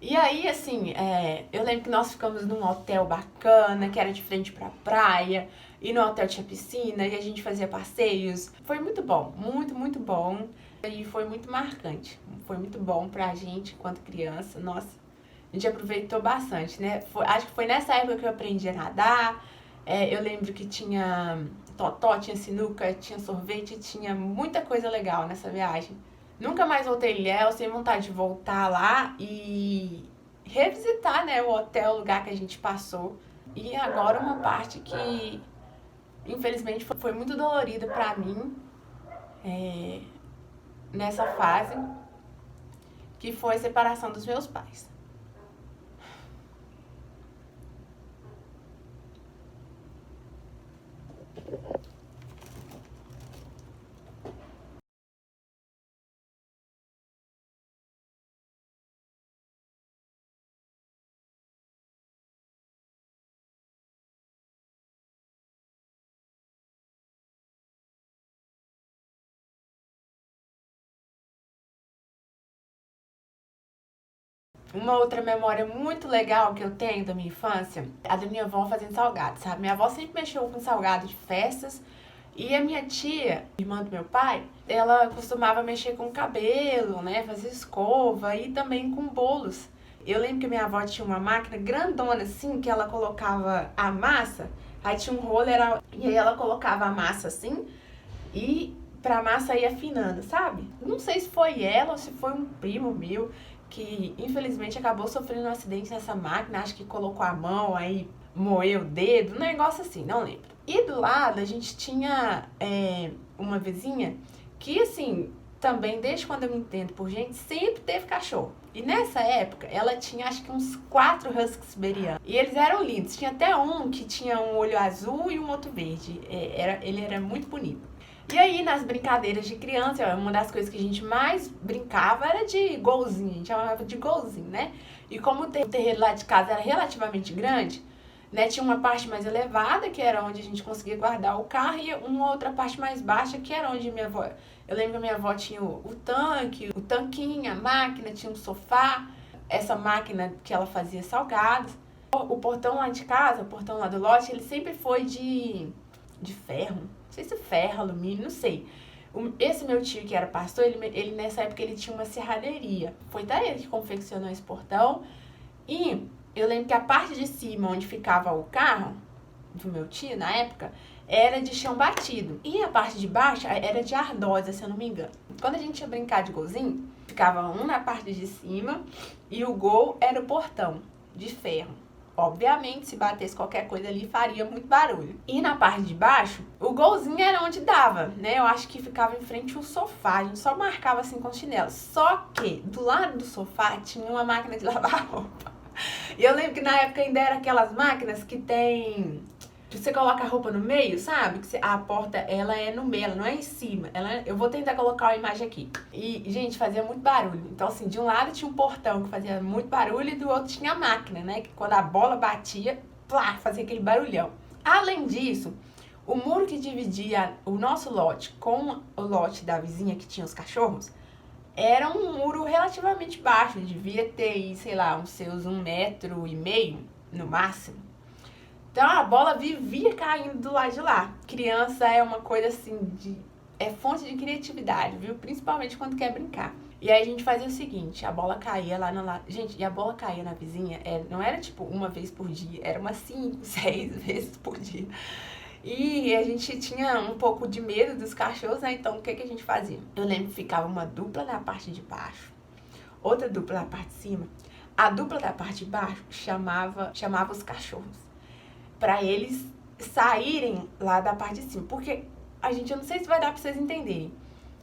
E aí, assim, eu lembro que nós ficamos num hotel bacana, que era de frente pra praia, e no hotel tinha piscina, e a gente fazia passeios. Foi muito bom, muito, muito bom. E foi muito marcante. Foi muito bom pra gente enquanto criança. Nossa, a gente aproveitou bastante, né? Acho que foi nessa época que eu aprendi a nadar. Eu lembro que tinha totó, tinha sinuca, tinha sorvete, tinha muita coisa legal nessa viagem. Nunca mais voltei em Ilhéus, sem vontade de voltar lá e revisitar, né, o hotel, o lugar que a gente passou. E agora uma parte que, infelizmente, foi muito dolorida pra mim nessa fase, que foi a separação dos meus pais. Uma outra memória muito legal que eu tenho da minha infância, a da minha avó fazendo salgado, sabe? Minha avó sempre mexeu com salgado de festas. E a minha tia, irmã do meu pai, ela costumava mexer com cabelo, né? Fazer escova e também com bolos. Eu lembro que minha avó tinha uma máquina grandona assim, que ela colocava a massa, aí tinha um roller, e aí ela colocava a massa assim, e pra massa ir afinando, sabe? Não sei se foi ela ou se foi um primo meu que infelizmente acabou sofrendo um acidente nessa máquina, acho que colocou a mão, aí moeu o dedo, um negócio assim, não lembro. E do lado a gente tinha uma vizinha que, assim, também desde quando eu me entendo por gente, sempre teve cachorro. E nessa época ela tinha acho que uns 4 Husky siberianos. E eles eram lindos. Tinha até um que tinha um olho azul e um outro verde. Ele era muito bonito. E aí, nas brincadeiras de criança, uma das coisas que a gente mais brincava era de golzinho, a gente chamava de golzinho, né? E como o terreiro lá de casa era relativamente grande, né, tinha uma parte mais elevada, que era onde a gente conseguia guardar o carro, e uma outra parte mais baixa, que era onde minha avó... Eu lembro que a minha avó tinha o tanque, o tanquinho, a máquina, tinha um sofá, essa máquina que ela fazia salgados. O portão lá de casa, o portão lá do lote, ele sempre foi de ferro. Não sei se ferro, alumínio, não sei. Esse meu tio que era pastor, ele nessa época ele tinha uma serraderia. Foi até ele que confeccionou esse portão. E eu lembro que a parte de cima, onde ficava o carro do meu tio na época, era de chão batido. E a parte de baixo era de ardósia, se eu não me engano. Quando a gente ia brincar de golzinho, ficava um na parte de cima e o gol era o portão de ferro. Obviamente, se batesse qualquer coisa ali, faria muito barulho. E na parte de baixo, o golzinho era onde dava, né? Eu acho que ficava em frente ao sofá. A gente só marcava assim com chinelo. Só que do lado do sofá tinha uma máquina de lavar roupa. E eu lembro que na época ainda era aquelas máquinas que tem... Você coloca a roupa no meio, sabe? Que a porta, ela é no meio, ela não é em cima. Eu vou tentar colocar uma imagem aqui. E, gente, fazia muito barulho. Então, assim, de um lado tinha um portão que fazia muito barulho e do outro tinha a máquina, né? Que quando a bola batia, plá, fazia aquele barulhão. Além disso, o muro que dividia o nosso lote com o lote da vizinha que tinha os cachorros era um muro relativamente baixo. Devia ter, sei lá, uns seus 1,5 metros no máximo. Então a bola vivia caindo do lado de lá. Criança é uma coisa assim, é fonte de criatividade, viu? Principalmente quando quer brincar. E aí a gente fazia o seguinte, a bola caía lá na... Gente, e a bola caía na vizinha, não era tipo uma vez por dia, era umas 5, 6 vezes por dia. E a gente tinha um pouco de medo dos cachorros, né? Então o que a gente fazia? Eu lembro que ficava uma dupla na parte de baixo, outra dupla na parte de cima. A dupla da parte de baixo chamava os cachorros para eles saírem lá da parte de cima. Porque, eu não sei se vai dar pra vocês entenderem.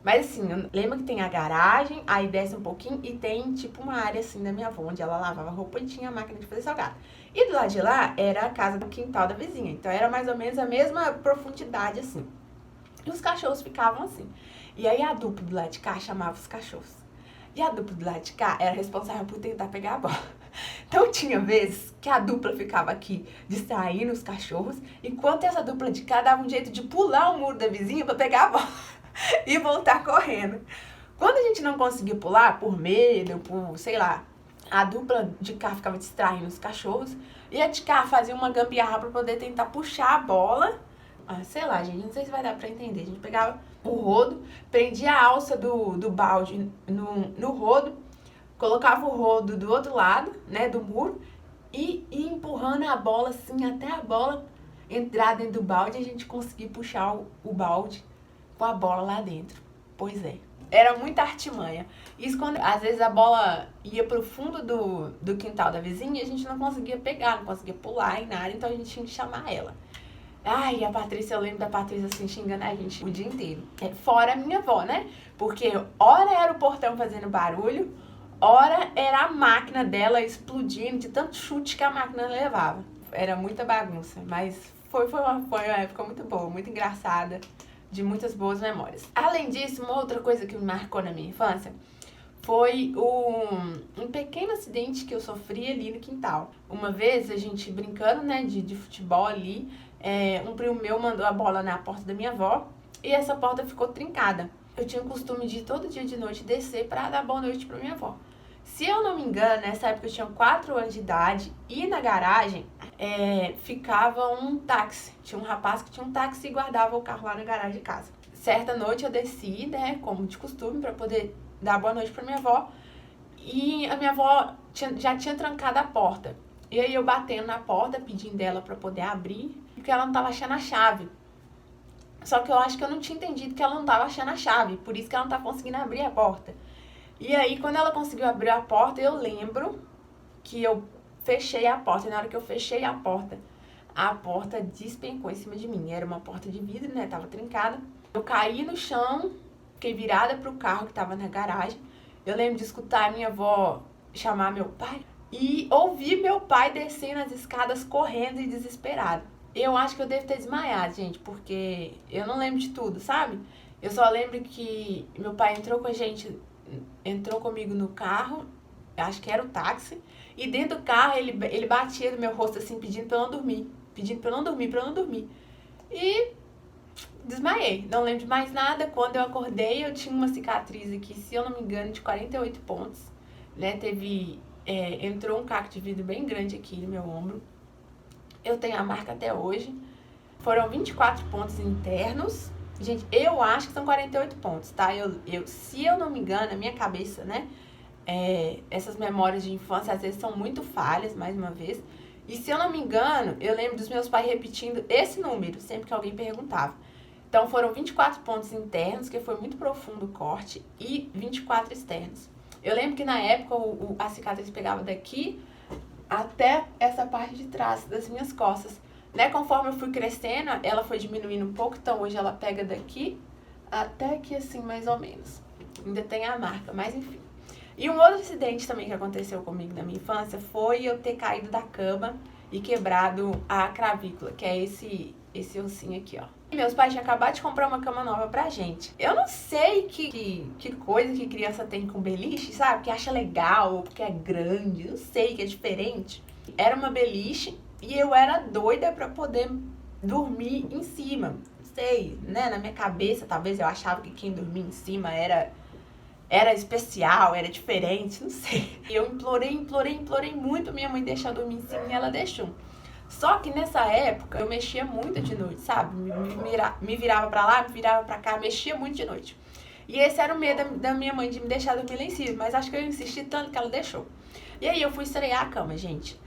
Mas assim, lembra que tem a garagem, aí desce um pouquinho e tem tipo uma área assim da minha avó, onde ela lavava roupa e tinha a máquina de fazer salgado. E do lado de lá era a casa do quintal da vizinha. Então era mais ou menos a mesma profundidade assim. E os cachorros ficavam assim. E aí a dupla do lado de cá chamava os cachorros. E a dupla do lado de cá era responsável por tentar pegar a bola. Então tinha vezes que a dupla ficava aqui distraindo os cachorros, enquanto essa dupla de cá dava um jeito de pular o muro da vizinha pra pegar a bola e voltar correndo. Quando a gente não conseguia pular, por medo, por, sei lá, A dupla de cá ficava distraindo os cachorros. E a de cá fazia uma gambiarra pra poder tentar puxar a bola. Sei lá, gente, não sei se vai dar pra entender. A gente pegava o rodo, prendia a alça do balde no rodo, colocava o rodo do outro lado, né, do muro, e ia empurrando a bola assim, até a bola entrar dentro do balde e a gente conseguir puxar o balde com a bola lá dentro. Pois é. Era muita artimanha. Isso quando, às vezes, a bola ia pro fundo do quintal da vizinha e a gente não conseguia pegar, não conseguia pular em nada, então a gente tinha que chamar ela. Ai, a Patrícia, eu lembro da Patrícia assim, xingando a gente o dia inteiro. Fora a minha avó, né? Porque ora era o portão fazendo barulho, ora era a máquina dela explodindo de tanto chute que a máquina levava. Era muita bagunça, mas foi uma época muito boa, muito engraçada, de muitas boas memórias. Além disso, uma outra coisa que me marcou na minha infância foi um pequeno acidente que eu sofri ali no quintal. Uma vez, a gente brincando, né, de futebol ali, um primo meu mandou a bola na porta da minha avó e essa porta ficou trincada. Eu tinha o costume de todo dia de noite descer pra dar boa noite pra minha avó. Se eu não me engano, nessa época eu tinha 4 anos de idade e na garagem ficava um táxi. Tinha um rapaz que tinha um táxi e guardava o carro lá na garagem de casa. Certa noite eu desci, né, como de costume, pra poder dar boa noite pra minha avó. E a minha avó já tinha trancado a porta. E aí eu batendo na porta, pedindo ela pra poder abrir, porque ela não tava achando a chave. Só que eu acho que eu não tinha entendido que ela não tava achando a chave, por isso que ela não tava conseguindo abrir a porta. E aí, quando ela conseguiu abrir a porta, eu lembro que eu fechei a porta. E na hora que eu fechei a porta despencou em cima de mim. Era uma porta de vidro, né? Tava trincada. Eu caí no chão, fiquei virada pro carro que tava na garagem. Eu lembro de escutar a minha avó chamar meu pai e ouvir meu pai descendo as escadas correndo e desesperado. Eu acho que eu devo ter desmaiado, gente, porque eu não lembro de tudo, sabe? Eu só lembro que meu pai entrou comigo no carro, acho que era o táxi, e dentro do carro ele batia no meu rosto assim, pedindo pra eu não dormir. Pedindo pra eu não dormir, pra eu não dormir. E desmaiei, não lembro de mais nada. Quando eu acordei, eu tinha uma cicatriz aqui, se eu não me engano, de 48 pontos. Né? Entrou um caco de vidro bem grande aqui no meu ombro. Eu tenho a marca até hoje. Foram 24 pontos internos. Gente, eu acho que são 48 pontos, tá? Se eu não me engano, na minha cabeça, né? Essas memórias de infância às vezes são muito falhas, mais uma vez. E se eu não me engano, eu lembro dos meus pais repetindo esse número, sempre que alguém perguntava. Então foram 24 pontos internos, que foi muito profundo o corte, e 24 externos. Eu lembro que na época a cicatriz pegava daqui até essa parte de trás das minhas costas. Né? Conforme eu fui crescendo, ela foi diminuindo um pouco, então hoje ela pega daqui até aqui assim, mais ou menos. Ainda tem a marca, mas enfim. E um outro acidente também que aconteceu comigo na minha infância foi eu ter caído da cama e quebrado a clavícula, que é esse ossinho aqui, ó. E meus pais tinham acabado de comprar uma cama nova pra gente. Eu não sei que coisa que criança tem com beliche, sabe? Que acha legal, ou porque é grande, não sei, que é diferente. Era uma beliche e eu era doida pra poder dormir em cima. Não sei, né? Na minha cabeça, talvez eu achava que quem dormia em cima era especial, era diferente, não sei. Eu implorei muito minha mãe deixar eu dormir em cima e ela deixou. Só que nessa época eu mexia muito de noite, sabe? Me virava pra lá, me virava pra cá, mexia muito de noite. E esse era o medo da minha mãe de me deixar dormir lá em cima, mas acho que eu insisti tanto que ela deixou. E aí eu fui estrear a cama, gente.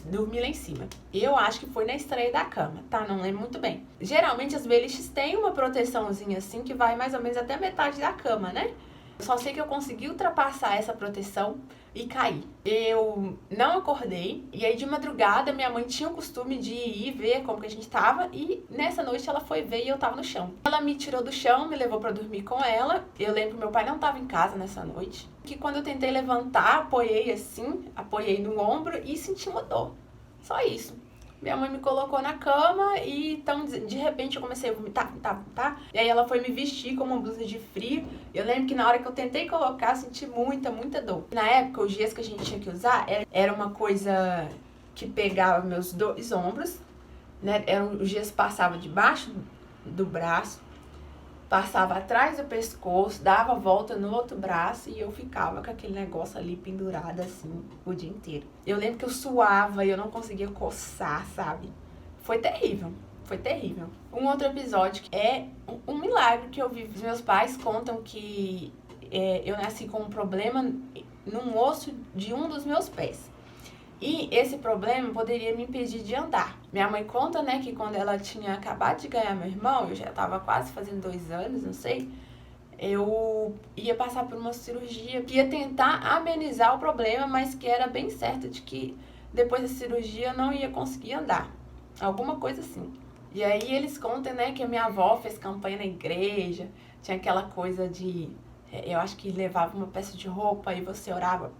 Dormi lá em cima. Eu acho que foi na estreia da cama, tá? Não lembro muito bem. Geralmente as beliches têm uma proteçãozinha assim que vai mais ou menos até metade da cama, né? Eu só sei que eu consegui ultrapassar essa proteção e caí. Eu não acordei, e aí de madrugada minha mãe tinha o costume de ir ver como que a gente tava, e nessa noite ela foi ver e eu tava no chão. Ela me tirou do chão, me levou pra dormir com ela. Eu lembro que meu pai não tava em casa nessa noite, que quando eu tentei levantar, apoiei no ombro e senti uma dor. Só isso. Minha mãe me colocou na cama e então de repente eu comecei a vomitar. E aí ela foi me vestir com uma blusa de frio. Eu lembro que na hora que eu tentei colocar, senti muita dor. Na época, os dias que a gente tinha que usar era uma coisa que pegava meus 2 ombros, né? Os dias que passava debaixo do braço, passava atrás do pescoço, dava a volta no outro braço e eu ficava com aquele negócio ali pendurado assim o dia inteiro. Eu lembro que eu suava e eu não conseguia coçar, sabe? Foi terrível. Foi terrível. Um outro episódio é um milagre que eu vivi. Os meus pais contam que eu nasci com um problema num osso de um dos meus pés. E esse problema poderia me impedir de andar. Minha mãe conta, né, que quando ela tinha acabado de ganhar meu irmão, eu já estava quase fazendo 2 anos, não sei, eu ia passar por uma cirurgia que ia tentar amenizar o problema, mas que era bem certo de que depois da cirurgia eu não ia conseguir andar. Alguma coisa assim. E aí eles contam, né, que a minha avó fez campanha na igreja, tinha aquela coisa de, eu acho que levava uma peça de roupa e você orava,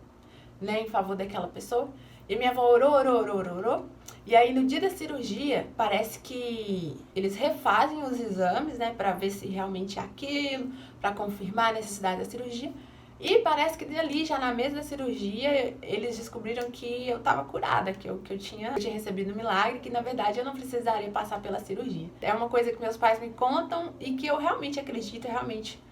né, em favor daquela pessoa. E minha avó orou. E aí no dia da cirurgia, parece que eles refazem os exames, né, pra ver se realmente é aquilo, pra confirmar a necessidade da cirurgia. E parece que ali, já na mesa da cirurgia, eles descobriram que eu tava curada, que eu tinha recebido um milagre, que na verdade eu não precisaria passar pela cirurgia. É uma coisa que meus pais me contam e que eu realmente acredito, realmente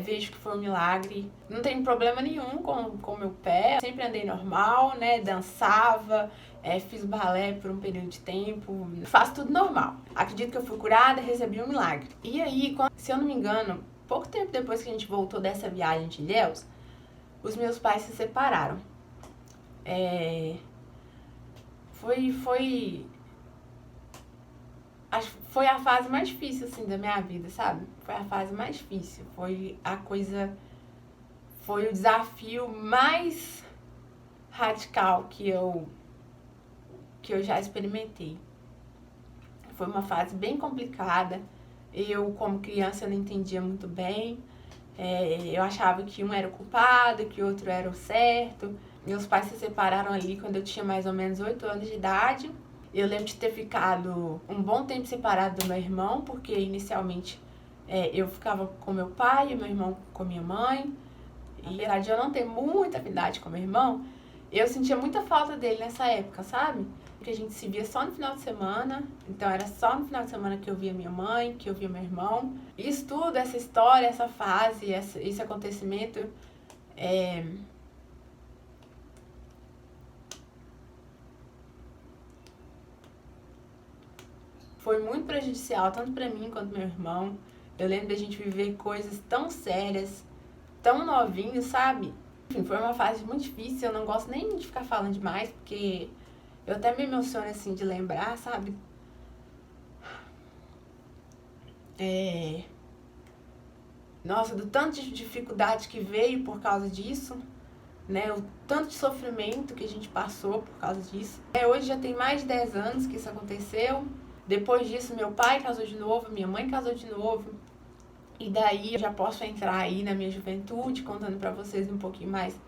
vejo que foi um milagre. Não tenho problema nenhum com o meu pé, sempre andei normal, né, dançava, fiz balé por um período de tempo, faço tudo normal. Acredito que eu fui curada e recebi um milagre. E aí, se eu não me engano, pouco tempo depois que a gente voltou dessa viagem de Ilhéus, os meus pais se separaram. Acho que foi a fase mais difícil, assim, da minha vida, sabe? Foi a fase mais difícil. Foi o desafio mais radical que eu já experimentei. Foi uma fase bem complicada. Eu, como criança, não entendia muito bem. Eu achava que um era o culpado, que o outro era o certo. Meus pais se separaram ali quando eu tinha mais ou menos 8 anos de idade. Eu lembro de ter ficado um bom tempo separado do meu irmão, porque inicialmente eu ficava com meu pai e meu irmão com minha mãe. E apesar de eu não ter muita afinidade com meu irmão, eu sentia muita falta dele nessa época, sabe? Porque a gente se via só no final de semana, então era só no final de semana que eu via minha mãe, que eu via meu irmão. Isso tudo, essa história, essa fase, esse acontecimento, foi muito prejudicial, tanto pra mim quanto meu irmão. Eu lembro da gente viver coisas tão sérias, tão novinhos, sabe? Enfim, foi uma fase muito difícil, eu não gosto nem de ficar falando demais, porque eu até me emociono, assim, de lembrar, sabe? Nossa, do tanto de dificuldade que veio por causa disso, né? O tanto de sofrimento que a gente passou por causa disso. Hoje já tem mais de 10 anos que isso aconteceu. Depois disso, meu pai casou de novo, minha mãe casou de novo. E daí eu já posso entrar aí na minha juventude, contando pra vocês um pouquinho mais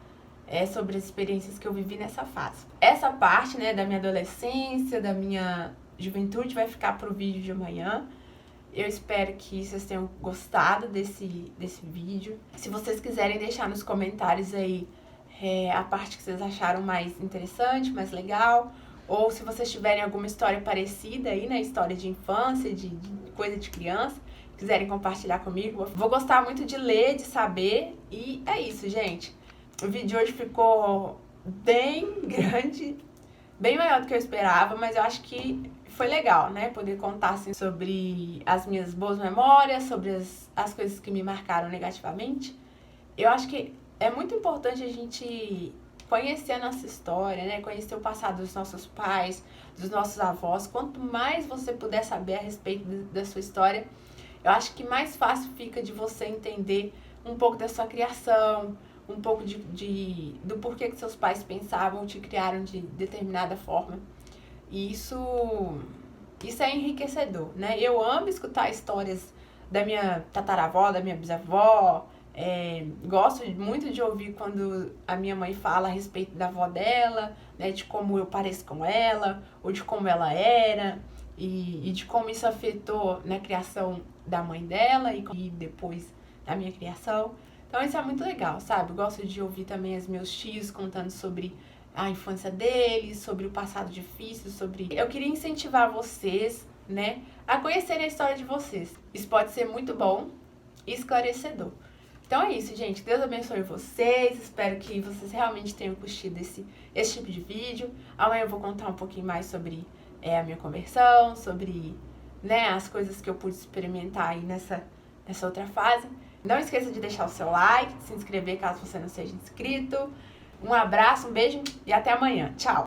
sobre as experiências que eu vivi nessa fase. Essa parte, né, da minha adolescência, da minha juventude, vai ficar pro vídeo de amanhã. Eu espero que vocês tenham gostado desse vídeo. Se vocês quiserem deixar nos comentários aí a parte que vocês acharam mais interessante, mais legal, ou se vocês tiverem alguma história parecida aí, né, história de infância, de coisa de criança, quiserem compartilhar comigo, vou gostar muito de ler, de saber. E é isso, gente. O vídeo de hoje ficou bem grande, bem maior do que eu esperava, mas eu acho que foi legal, né? Poder contar assim, sobre as minhas boas memórias, sobre as coisas que me marcaram negativamente. Eu acho que é muito importante a gente conhecer a nossa história, né? Conhecer o passado dos nossos pais, dos nossos avós. Quanto mais você puder saber a respeito da sua história, eu acho que mais fácil fica de você entender um pouco da sua criação, um pouco do porquê que seus pais pensavam, te criaram de determinada forma. E isso é enriquecedor, né? Eu amo escutar histórias da minha tataravó, da minha bisavó. Gosto muito de ouvir quando a minha mãe fala a respeito da avó dela, né? De como eu pareço com ela, ou de como ela era, e de como isso afetou na criação da mãe dela e depois da minha criação. Então isso é muito legal, sabe? Eu gosto de ouvir também os meus tios contando sobre a infância deles, sobre o passado difícil, Eu queria incentivar vocês, né, a conhecerem a história de vocês. Isso pode ser muito bom, e esclarecedor. Então é isso, gente. Deus abençoe vocês. Espero que vocês realmente tenham curtido esse tipo de vídeo. Amanhã eu vou contar um pouquinho mais sobre a minha conversão, sobre, né, as coisas que eu pude experimentar aí nessa outra fase. Não esqueça de deixar o seu like, de se inscrever caso você não seja inscrito. Um abraço, um beijo e até amanhã. Tchau!